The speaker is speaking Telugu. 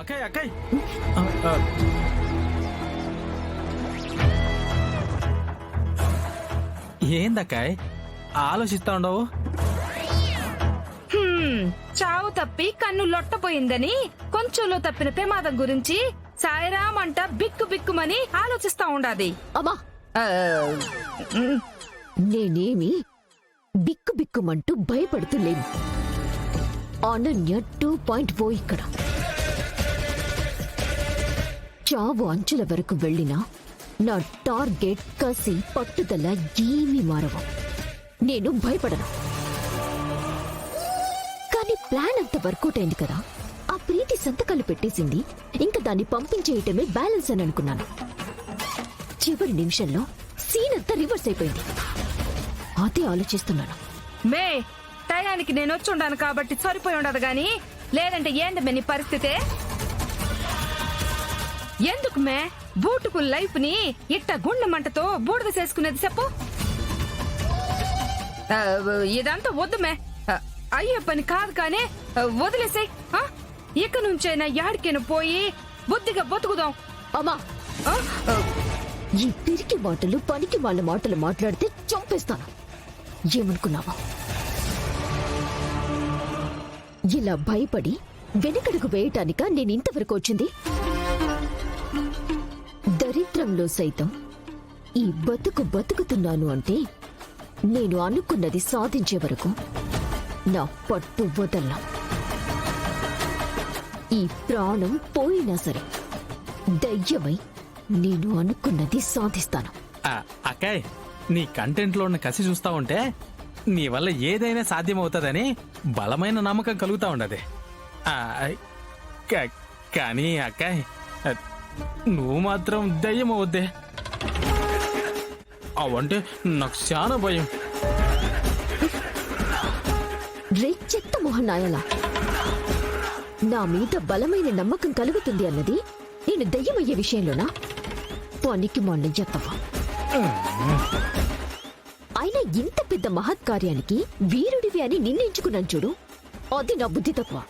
అక్కయ్ అక్కయ్ ఏందక్కాయ్ ఆలోచిస్తా ఉండవు? చావు తప్పి కన్ను లొట్టపోయిందని కొంచెంలో తప్పిన ప్రమాదం గురించి సాయిరామ్ అంట బిక్కు బిక్కుమని ఆలోచిస్తా ఉండాది. అమ్మా నేనేమి బిక్కు బిక్కుమంటూ భయపడుతులేను. అనన్య 2.0 ఇక్కడ. చావు అంచుల వరకు వెళ్ళినా నా టార్గెట్ కసి పట్టుదల ఏమీ మారవు. నేను భయపడను. కానీ ప్లాన్ అంత వర్కౌట్ అయింది కదా. ఆ ప్రీతి సంతకాలు పెట్టేసింది. ఇంకా దాన్ని పంపించేయటమే బ్యాలెన్స్ అని అనుకున్నాను. చివరి నిమిషంలో సీన్ అంతా రివర్స్ అయిపోయింది. అదే ఆలోచిస్తున్నాను. మే టయానికి నేను వచ్చి ఉండాను కాబట్టి సరిపోయి ఉండదు గాని, లేదంటే ఏంది మే నీ పరిస్థితే? ఎందుకు మే బూటుకు లైఫ్ ని ఇట్ట గుండె మంటతో బూడిద చేసుకునేది చెప్పు. ఇదంతా వద్దు మే, అయ్యే పని కాదు కానీ వదిలేసాయి. ఇక నుంచైనా యాడికైనా పోయి బుద్ధిగా బతుకుదాం. అమ్మా ఈ పిరికి మాటలు పనికి వాళ్ళ మాటలు మాట్లాడితే చంపేస్తాను. ఏమనుకున్నావా? ఇలా భయపడి వెనుకడుగు వేయటానిక నేను ఇంతవరకు వచ్చింది? దరిద్రంలో సైతం ఈ బతుకుతున్నాను అంటే నేను అనుకున్నది సాధించే వరకు నా పట్టు వదల్లా. ఈ ప్రాణం పోయినా సరే దయ్యమై నేను అనుకున్నది సాధిస్తాను. అక్కాయ్ నీ కంటెంట్ లో ఉన్న కసి చూస్తా ఉంటే నీ వల్ల ఏదైనా సాధ్యమవుతుందని బలమైన నమ్మకం కలుగుతా ఉండదు. కానీ అక్కాయ్ నువ్వు మాత్రం దయ్యం అవద్దే. అవంటే నాకు చాలా భయం. చెత్త మొహం నాయలా, నా మీద బలమైన నమ్మకం కలుగుతుంది అన్నది నేను దయ్యమయ్యే విషయంలోనా? పనికి మొన్న ఎత్తవా. అయినా ఇంత పెద్ద మహత్కార్యానికి వీరుడివి అని నిన్నేంచుకున్నాను చూడు, అది నా బుద్ధి తక్కువ.